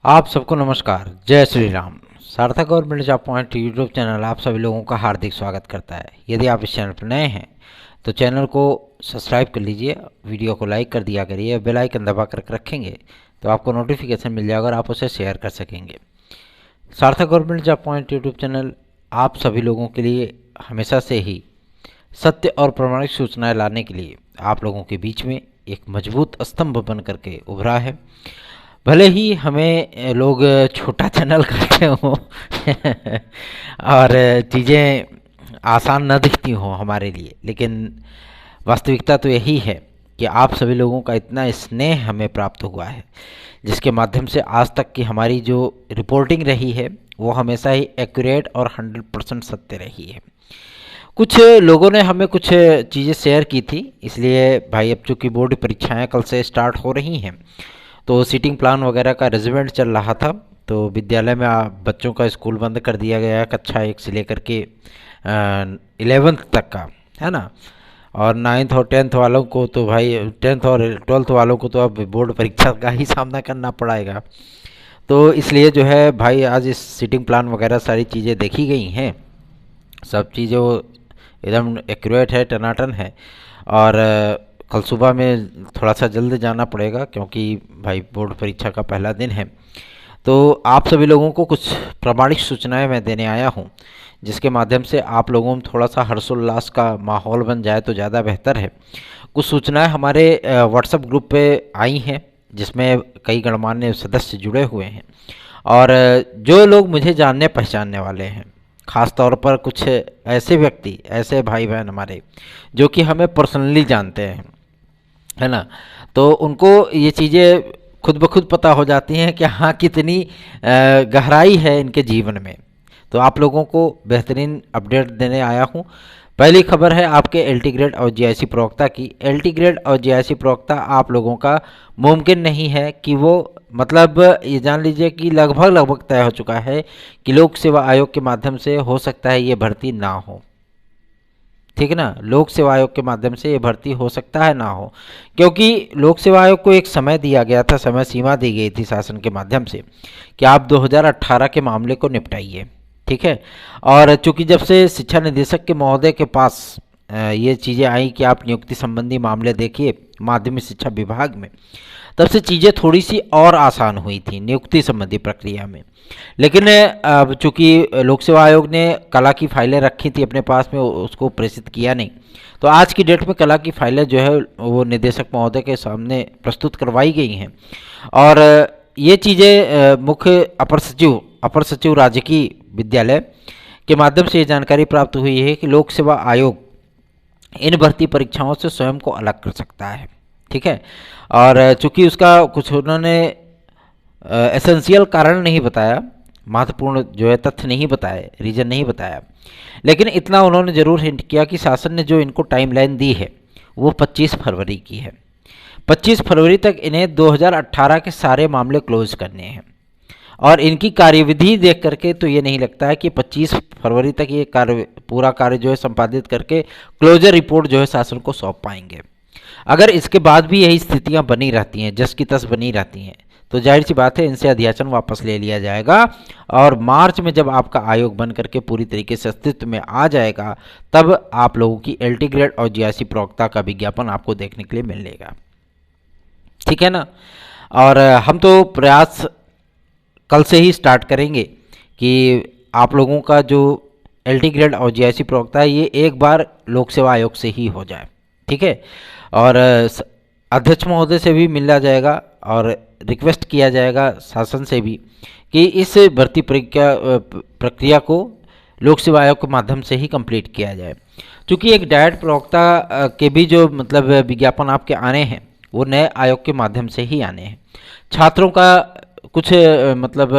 आप सबको नमस्कार। जय श्री राम। सार्थक government job point YouTube channel आप सभी लोगों का हार्दिक स्वागत करता है। यदि आप इस चैनल पर नए हैं तो चैनल को सब्सक्राइब कर लीजिए, वीडियो को लाइक कर दिया करिए, बेल आइकन दबा कर रखेंगे तो आपको नोटिफिकेशन मिल जाएगा और आप उसे शेयर कर सकेंगे। सार्थक government job point YouTube channel आप सभी लोगों के लिए हमेशा से ही सत्य और प्रामाणिक सूचनाएं लाने के लिए आप लोगों के बीच में एक मजबूत स्तंभ बन करके उभरा है। भले ही हमें लोग छोटा चैनल कहते हों और चीज़ें आसान न दिखती हों हमारे लिए, लेकिन वास्तविकता तो यही है कि आप सभी लोगों का इतना स्नेह हमें प्राप्त हुआ है, जिसके माध्यम से आज तक की हमारी जो रिपोर्टिंग रही है वो हमेशा ही एक्यूरेट और 100% सत्य रही है। कुछ लोगों ने हमें कुछ चीज़ें शेयर की थी, इसलिए भाई अब चूँकि बोर्ड परीक्षाएं कल से स्टार्ट हो रही हैं तो सीटिंग प्लान वगैरह का रिजल्ट चल रहा था, तो विद्यालय में बच्चों का स्कूल बंद कर दिया गया है कक्षा 1 से लेकर के 11th तक का, है ना। और 9th और 10th वालों को तो भाई 10th और 12th वालों को तो अब बोर्ड परीक्षा का ही सामना करना पड़ेगा। तो इसलिए जो है भाई आज इस सीटिंग प्लान वगैरह सारी चीज़ें देखी गई हैं, सब चीज़ें एकदम एक्यूरेट है, टनाटन है। और कल सुबह में थोड़ा सा जल्द जाना पड़ेगा क्योंकि भाई बोर्ड परीक्षा का पहला दिन है। तो आप सभी लोगों को कुछ प्रामाणिक सूचनाएं मैं देने आया हूं, जिसके माध्यम से आप लोगों में थोड़ा सा हर्षोल्लास का माहौल बन जाए तो ज़्यादा बेहतर है। कुछ सूचनाएं हमारे व्हाट्सएप ग्रुप पे आई हैं, जिसमें कई गणमान्य सदस्य जुड़े हुए हैं और जो लोग मुझे जानने पहचानने वाले हैं, ख़ास तौर पर कुछ ऐसे व्यक्ति, ऐसे भाई बहन हमारे जो कि हमें पर्सनली जानते हैं, है ना। तो उनको ये चीज़ें खुद ब खुद पता हो जाती हैं कि हाँ कितनी गहराई है इनके जीवन में। तो आप लोगों को बेहतरीन अपडेट देने आया हूँ। पहली खबर है आपके एलटी ग्रेड और जीआईसी प्रवक्ता की। एलटी ग्रेड और जीआईसी प्रवक्ता आप लोगों का मुमकिन नहीं है कि वो, मतलब ये जान लीजिए कि लगभग तय हो चुका है कि लोक सेवा आयोग के माध्यम से हो सकता है ये भर्ती ना हो, ठीक है ना। लोक सेवा आयोग के माध्यम से ये भर्ती हो सकता है ना हो, क्योंकि लोक सेवा आयोग को एक समय दिया गया था, समय सीमा दी गई थी शासन के माध्यम से कि आप 2018 के मामले को निपटाइए, ठीक है। और चूंकि जब से शिक्षा निदेशक के महोदय के पास ये चीज़ें आई कि आप नियुक्ति संबंधी मामले देखिए माध्यमिक शिक्षा विभाग में, तब से चीज़ें थोड़ी सी और आसान हुई थी नियुक्ति संबंधी प्रक्रिया में। लेकिन अब चूँकि लोक सेवा आयोग ने कला की फाइलें रखी थी अपने पास में, उसको प्रेषित किया नहीं, तो आज की डेट में कला की फाइलें जो है वो निदेशक महोदय के सामने प्रस्तुत करवाई गई हैं। और ये चीज़ें मुख्य अपर सचिव राजकीय विद्यालय के माध्यम से ये जानकारी प्राप्त हुई है कि लोक सेवा आयोग इन भर्ती परीक्षाओं से स्वयं को अलग कर सकता है, ठीक है। और चूंकि उसका कुछ उन्होंने एसेंशियल कारण नहीं बताया, महत्वपूर्ण जो है तथ्य नहीं बताए, रीज़न नहीं बताया, लेकिन इतना उन्होंने ज़रूर हिंट किया कि शासन ने जो इनको टाइमलाइन दी है वो 25 फरवरी की है। 25 फरवरी तक इन्हें 2018 के सारे मामले क्लोज करने हैं और इनकी कार्यविधि देख करके तो ये नहीं लगता है कि 25 फरवरी तक ये पूरा कार्य जो है संपादित करके क्लोजर रिपोर्ट जो है शासन को सौंप पाएंगे। अगर इसके बाद भी यही स्थितियां बनी रहती हैं, जस की तस बनी रहती हैं, तो जाहिर सी बात है इनसे अध्याचन वापस ले लिया जाएगा और मार्च में जब आपका आयोग बन करके पूरी तरीके से अस्तित्व में आ जाएगा तब आप लोगों की एलटी ग्रेड और जीआईसी प्रवक्ता का विज्ञापन आपको देखने के लिए मिलेगा, ठीक है ना। और हम तो प्रयास कल से ही स्टार्ट करेंगे कि आप लोगों का जो एलटी ग्रेड और जीआईसी प्रवक्ता है ये एक बार लोक सेवा आयोग से ही हो जाए, ठीक है। और अध्यक्ष महोदय से भी मिला जाएगा और रिक्वेस्ट किया जाएगा शासन से भी कि इस भर्ती प्रक्रिया को लोक सेवा आयोग के माध्यम से ही कंप्लीट किया जाए। क्योंकि एक डायरेक्ट प्रवक्ता के भी जो मतलब विज्ञापन आपके आने हैं वो नए आयोग के माध्यम से ही आने हैं। छात्रों का कुछ मतलब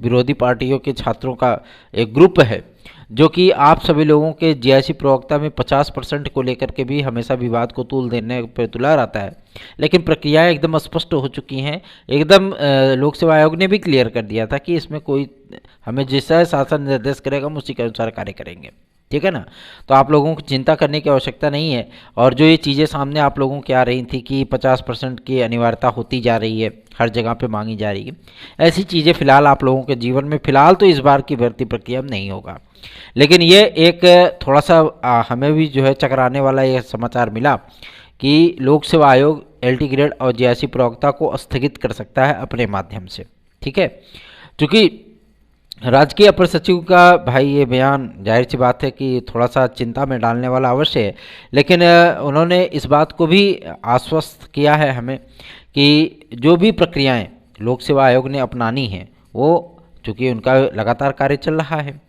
विरोधी पार्टियों के छात्रों का एक ग्रुप है जो कि आप सभी लोगों के जीआईसी प्रवक्ता में 50% को लेकर के भी हमेशा विवाद को तूल देने पर तुला रहता है, लेकिन प्रक्रियाएं एकदम स्पष्ट हो चुकी हैं। एकदम लोक सेवा आयोग ने भी क्लियर कर दिया था कि इसमें कोई, हमें जैसा शासन निर्देश करेगा हम उसी के अनुसार कार्य करेंगे, ठीक है ना। तो आप लोगों को चिंता करने की आवश्यकता नहीं है। और जो ये चीज़ें सामने आप लोगों के आ रही थी कि 50% की अनिवार्यता होती जा रही है, हर जगह पे मांगी जा रही है, ऐसी चीज़ें फिलहाल आप लोगों के जीवन में फिलहाल तो इस बार की भर्ती प्रक्रिया में नहीं होगा। लेकिन ये एक थोड़ा सा हमें भी जो है चकराने वाला ये समाचार मिला कि लोक सेवा आयोग LT ग्रेड और JIC प्रवक्ता को स्थगित कर सकता है अपने माध्यम से। ठीक है, क्योंकि राजकीय अपर सचिव का भाई ये बयान जाहिर सी बात है कि थोड़ा सा चिंता में डालने वाला अवश्य है। लेकिन उन्होंने इस बात को भी आश्वस्त किया है हमें कि जो भी प्रक्रियाएं लोक सेवा आयोग ने अपनानी हैं वो, चूँकि उनका लगातार कार्य चल रहा है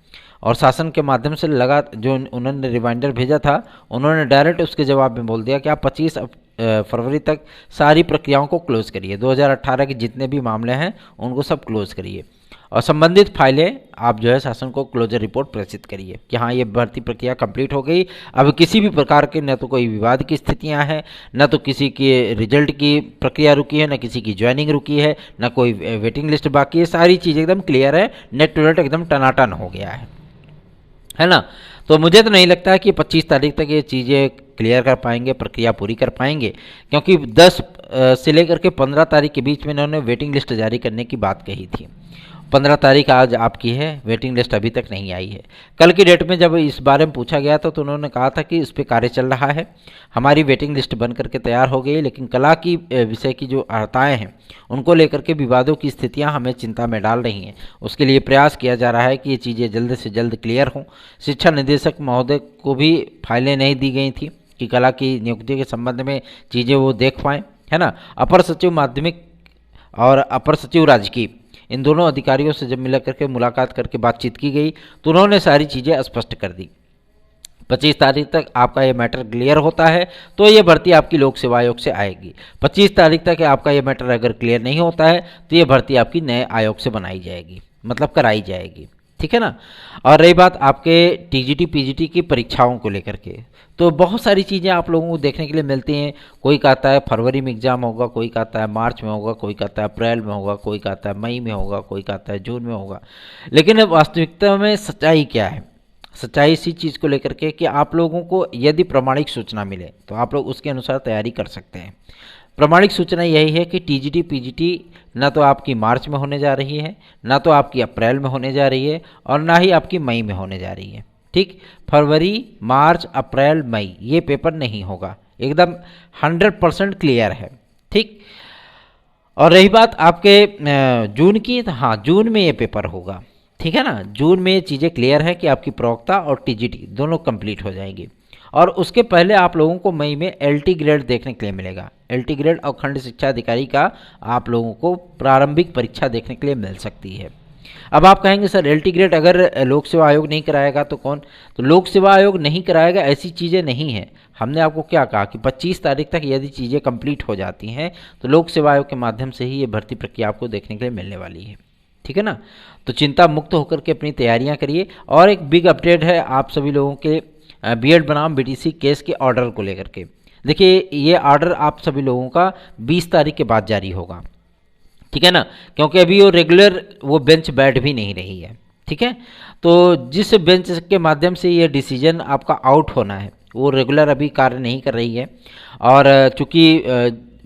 और शासन के माध्यम से लगा जो उन्होंने रिमाइंडर भेजा था, उन्होंने डायरेक्ट उसके जवाब में बोल दिया कि आप 25 फरवरी तक सारी प्रक्रियाओं को क्लोज करिए, 2018 के जितने भी मामले हैं उनको सब क्लोज करिए और संबंधित फाइलें आप जो है शासन को क्लोजर रिपोर्ट प्रेषित करिए कि हाँ ये भर्ती प्रक्रिया कंप्लीट हो गई। अब किसी भी प्रकार के न तो कोई विवाद की स्थितियां हैं, न तो किसी के रिजल्ट की प्रक्रिया रुकी है, न किसी की ज्वाइनिंग रुकी है, न कोई वेटिंग लिस्ट बाकी है, सारी चीज़ एकदम क्लियर है, नेट टू नेट एकदम टनाटन हो गया है ना। तो मुझे तो नहीं लगता है कि 25 तारीख तक ये चीज़ें क्लियर कर पाएंगे, प्रक्रिया पूरी कर पाएंगे, क्योंकि 10 से लेकर के 15 तारीख के बीच में इन्होंने वेटिंग लिस्ट जारी करने की बात कही थी। 15 तारीख आज आपकी है, वेटिंग लिस्ट अभी तक नहीं आई है। कल की डेट में जब इस बारे में पूछा गया तो उन्होंने कहा था कि इस पर कार्य चल रहा है, हमारी वेटिंग लिस्ट बन करके तैयार हो गई, लेकिन कला की विषय की जो अर्हताएँ हैं उनको लेकर के विवादों की स्थितियां हमें चिंता में डाल रही हैं। उसके लिए प्रयास किया जा रहा है कि ये चीज़ें जल्द से जल्द क्लियर हों। शिक्षा निदेशक महोदय को भी फाइलें नहीं दी गई थी कि कला की नियुक्ति के संबंध में चीज़ें वो देख पाएँ, है ना। अपर सचिव माध्यमिक और अपर सचिव राजकीय, इन दोनों अधिकारियों से जब मिला करके मुलाकात करके बातचीत की गई तो उन्होंने सारी चीज़ें स्पष्ट कर दी। 25 तारीख तक आपका ये मैटर क्लियर होता है तो ये भर्ती आपकी लोक सेवा आयोग से आएगी। 25 तारीख तक आपका ये मैटर अगर क्लियर नहीं होता है तो ये भर्ती आपकी नए आयोग से बनाई जाएगी, मतलब कराई जाएगी। ठीक है ना। और रही बात आपके TGT PGT की परीक्षाओं को लेकर के, तो बहुत सारी चीज़ें आप लोगों को देखने के लिए मिलती हैं। कोई कहता है फरवरी में एग्ज़ाम होगा, कोई कहता है मार्च में होगा, कोई कहता है अप्रैल में होगा, कोई कहता है मई में होगा, कोई कहता है जून में होगा। लेकिन वास्तविकता में सच्चाई क्या है? सच्चाई इसी चीज़ को लेकर के कि आप लोगों को यदि प्रमाणिक सूचना मिले तो आप लोग उसके अनुसार तैयारी कर सकते हैं। प्रमाणिक सूचना यही है कि TGT PGT ना तो आपकी मार्च में होने जा रही है, ना तो आपकी अप्रैल में होने जा रही है, और ना ही आपकी मई में होने जा रही है। ठीक, फरवरी, मार्च, अप्रैल, मई ये पेपर नहीं होगा, एकदम 100% क्लियर है। ठीक, और रही बात आपके जून की, तो हाँ जून में ये पेपर होगा। ठीक है ना, जून में ये चीज़ें क्लियर है कि आपकी प्रवक्ता और TGT दोनों कंप्लीट हो जाएंगी। और उसके पहले आप लोगों को मई में LT ग्रेड देखने के लिए मिलेगा। LT ग्रेड और खंड शिक्षा अधिकारी का आप लोगों को प्रारंभिक परीक्षा देखने के लिए मिल सकती है। अब आप कहेंगे सर LT ग्रेड अगर लोक सेवा आयोग नहीं कराएगा तो कौन? तो लोक सेवा आयोग नहीं कराएगा ऐसी चीज़ें नहीं हैं। हमने आपको क्या कहा कि 25 तारीख तक यदि चीज़ें कंप्लीट हो जाती हैं तो लोक सेवा आयोग के माध्यम से ही ये भर्ती प्रक्रिया आपको देखने के लिए मिलने वाली है। ठीक है ना, तो चिंता मुक्त होकर के अपनी तैयारियां करिए। और एक बिग अपडेट है आप सभी लोगों के B.Ed बनाम BTC केस के ऑर्डर को लेकर के। देखिए ये ऑर्डर आप सभी लोगों का 20 तारीख के बाद जारी होगा। ठीक है ना, क्योंकि अभी वो रेगुलर वो बेंच बैठ भी नहीं रही है। ठीक है, तो जिस बेंच के माध्यम से ये डिसीजन आपका आउट होना है वो रेगुलर अभी कार्य नहीं कर रही है। और चूँकि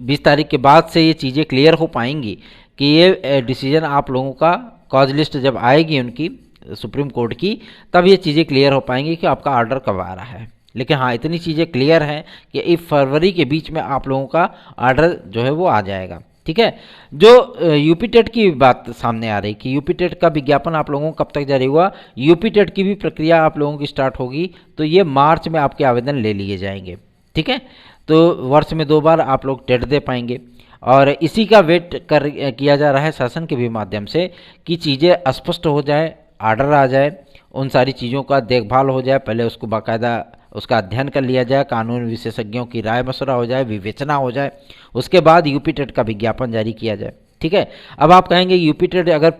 20 तारीख के बाद से ये चीज़ें क्लियर हो पाएंगी कि ये डिसीजन आप लोगों का कॉज लिस्ट जब आएगी उनकी सुप्रीम कोर्ट की, तब ये चीज़ें क्लियर हो पाएंगी कि आपका ऑर्डर कब आ रहा है। लेकिन हाँ इतनी चीज़ें क्लियर हैं कि इस फरवरी के बीच में आप लोगों का ऑर्डर जो है वो आ जाएगा। ठीक है, जो यूपी टेट की बात सामने आ रही कि यूपी टेट का विज्ञापन आप लोगों को कब तक जारी हुआ, यूपी टेट की भी प्रक्रिया आप लोगों की स्टार्ट होगी तो ये मार्च में आपके आवेदन ले लिए जाएंगे। ठीक है, तो वर्ष में 2 बार आप लोग टेट दे पाएंगे और इसी का वेट किया जा रहा है शासन के भी माध्यम से कि चीज़ें स्पष्ट हो जाए, ऑर्डर आ जाए, उन सारी चीज़ों का देखभाल हो जाए, पहले उसको बाकायदा उसका अध्ययन कर लिया जाए, कानून विशेषज्ञों की राय मशवरा हो जाए, विवेचना हो जाए, उसके बाद यूपी टेट का विज्ञापन जारी किया जाए। ठीक है, अब आप कहेंगे यूपी टेट अगर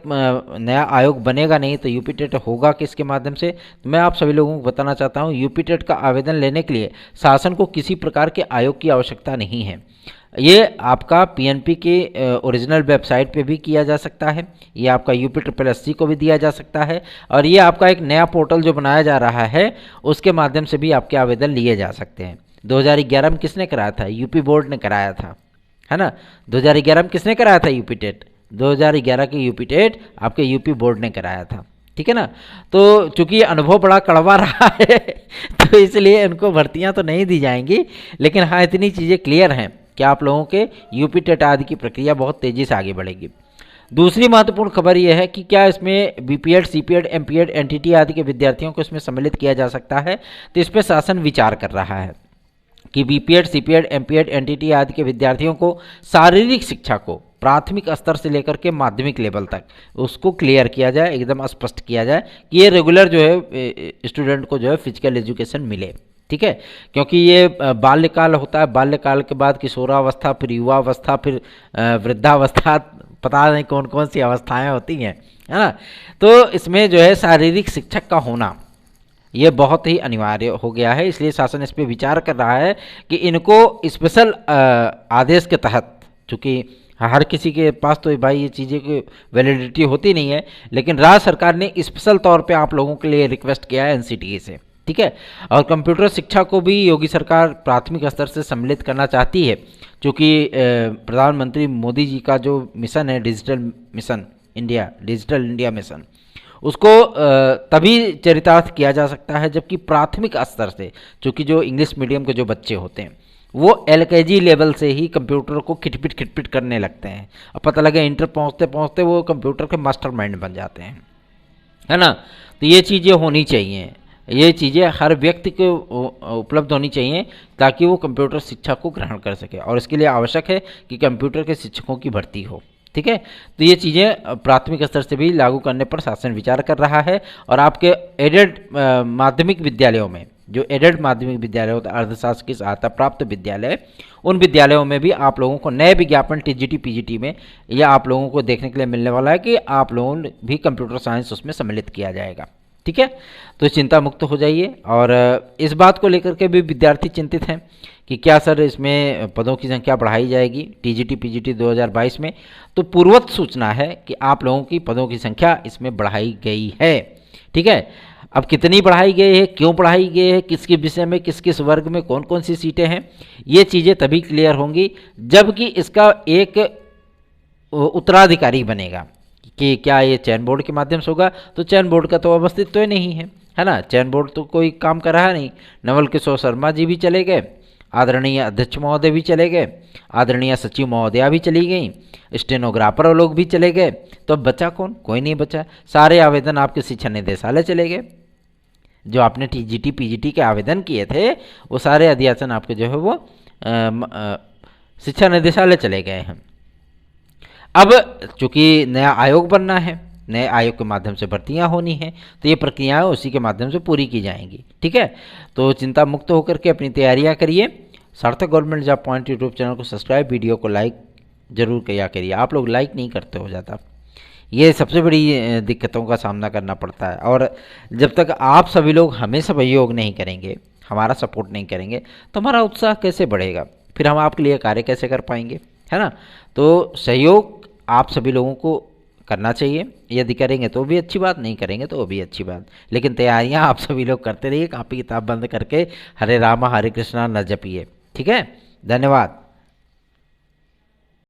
नया आयोग बनेगा नहीं तो यूपी टेट होगा किसके माध्यम से? तो मैं आप सभी लोगों को बताना चाहता हूँ यूपी टेट का आवेदन लेने के लिए शासन को किसी प्रकार के आयोग की आवश्यकता नहीं है। ये आपका पीएनपी के ओरिजिनल वेबसाइट पे भी किया जा सकता है, ये आपका UPSSC को भी दिया जा सकता है, और ये आपका एक नया पोर्टल जो बनाया जा रहा है उसके माध्यम से भी आपके आवेदन लिए जा सकते हैं। 2011 में किसने कराया था? यूपी बोर्ड ने कराया था, है ना। 2011 में किसने कराया था? UP TET. 2011 की यूपी टेट आपके यूपी बोर्ड ने कराया था, ठीक है ना। तो चूंकि अनुभव बड़ा कड़वा रहा है तो इसलिए इनको भर्तियां तो नहीं दी जाएंगी, लेकिन हाँ इतनी चीज़ें क्लियर हैं कि आप लोगों के यूपी टेट आदि की प्रक्रिया बहुत तेज़ी से आगे बढ़ेगी। दूसरी महत्वपूर्ण खबर यह है कि क्या इसमें बीपीएड, सीपीएड, एमपीएड, एनटीटी आदि के विद्यार्थियों को इसमें सम्मिलित किया जा सकता है। तो इस पर शासन विचार कर रहा है कि बीपीएड, सीपीएड, एमपीएड, एनटीटी आदि के विद्यार्थियों को शारीरिक शिक्षा को प्राथमिक स्तर से लेकर के माध्यमिक लेवल तक उसको क्लियर किया जाए, एकदम स्पष्ट किया जाए कि ये रेगुलर जो है स्टूडेंट को जो है फिजिकल एजुकेशन मिले, ठीक है। क्योंकि ये बाल्यकाल होता है, बाल्यकाल के बाद किशोरावस्था, फिर युवावस्था, फिर वृद्धावस्था, पता नहीं कौन कौन सी अवस्थाएं होती हैं, है ना। तो इसमें जो है शारीरिक शिक्षक का होना ये बहुत ही अनिवार्य हो गया है, इसलिए शासन इस पर विचार कर रहा है कि इनको स्पेशल आदेश के तहत, चूँकि हर किसी के पास तो भाई ये चीज़ें की वैलिडिटी होती नहीं है, लेकिन राज्य सरकार ने स्पेशल तौर पे आप लोगों के लिए रिक्वेस्ट किया है एनसीटीई से, ठीक है। और कंप्यूटर शिक्षा को भी योगी सरकार प्राथमिक स्तर से सम्मिलित करना चाहती है, क्योंकि प्रधानमंत्री मोदी जी का जो मिशन है digital mission India, digital India mission, उसको तभी चरितार्थ किया जा सकता है जबकि प्राथमिक स्तर से, क्योंकि जो इंग्लिश मीडियम के जो बच्चे होते हैं वो एलकेजी लेवल से ही कंप्यूटर को खिटपिट करने लगते हैं, और पता लगे इंटर पहुंचते पहुंचते वो कंप्यूटर के मास्टरमाइंड बन जाते हैं, है ना। तो ये चीज़ें होनी चाहिए, ये चीज़ें हर व्यक्ति को उपलब्ध होनी चाहिए ताकि वो कंप्यूटर शिक्षा को ग्रहण कर सके, और इसके लिए आवश्यक है कि कंप्यूटर के शिक्षकों की भर्ती हो, ठीक है। तो ये चीज़ें प्राथमिक स्तर से भी लागू करने पर शासन विचार कर रहा है। और आपके एडेड माध्यमिक विद्यालयों में, जो एडेड माध्यमिक विद्यालय होता है, अर्धशासकीय सहायता प्राप्त विद्यालय, उन विद्यालयों में भी आप लोगों को नए विज्ञापन टीजीटी पीजीटी में यह आप लोगों को देखने के लिए मिलने वाला है कि आप लोगों भी कंप्यूटर साइंस उसमें सम्मिलित किया जाएगा, ठीक है। तो चिंता मुक्त हो जाइए। और इस बात को लेकर के भी विद्यार्थी चिंतित हैं कि क्या सर इसमें पदों की संख्या बढ़ाई जाएगी टीजीटी पीजीटी 2022 में। तो पूर्वत सूचना है कि आप लोगों की पदों की संख्या इसमें बढ़ाई गई है, ठीक है। अब कितनी बढ़ाई गई है, क्यों बढ़ाई गई है, किसके विषय में, किस किस वर्ग में कौन कौन सी सीटें हैं, ये चीज़ें तभी क्लियर होंगी जबकि इसका एक उत्तराधिकारी बनेगा कि क्या ये चयन बोर्ड के माध्यम से होगा। तो चयन बोर्ड का तो अवस्थित तो नहीं है ना, चयन बोर्ड तो कोई काम कर रहा नहीं। नवल किशोर शर्मा जी भी चले गए, आदरणीय अध्यक्ष महोदय भी चले गए, आदरणीय सचिव महोदया भी चली गई, स्टेनोग्राफर लोग भी चले गए, तो अब बचा कौन? कोई नहीं बचा। सारे आवेदन आपके शिक्षा निदेशालय चले गए, जो आपने टीजीटी पीजीटी के आवेदन किए थे वो सारे अध्यासन आपके जो है वो शिक्षा निदेशालय चले गए हैं। अब चूंकि नया आयोग बनना है, नए आयोग के माध्यम से भर्तियां होनी हैं, तो ये प्रक्रियाएं उसी के माध्यम से पूरी की जाएंगी, ठीक है। तो चिंता मुक्त होकर के अपनी तैयारियां करिए। सार्थक government job point YouTube channel को सब्सक्राइब, वीडियो को लाइक जरूर किया करिए। आप लोग लाइक नहीं करते हो ज़्यादा, ये सबसे बड़ी दिक्कतों का सामना करना पड़ता है। और जब तक आप सभी लोग हमें सहयोग नहीं करेंगे, हमारा सपोर्ट नहीं करेंगे, तो हमारा उत्साह कैसे बढ़ेगा, फिर हम आपके लिए कार्य कैसे कर पाएंगे, है ना। तो सहयोग आप सभी लोगों को करना चाहिए, यदि करेंगे तो भी अच्छी बात, नहीं करेंगे तो भी अच्छी बात, लेकिन तैयारियां आप सभी लोग करते रहिए, कॉपी किताब बंद करके हरे रामा हरे कृष्णा न जपिए, ठीक है। धन्यवाद।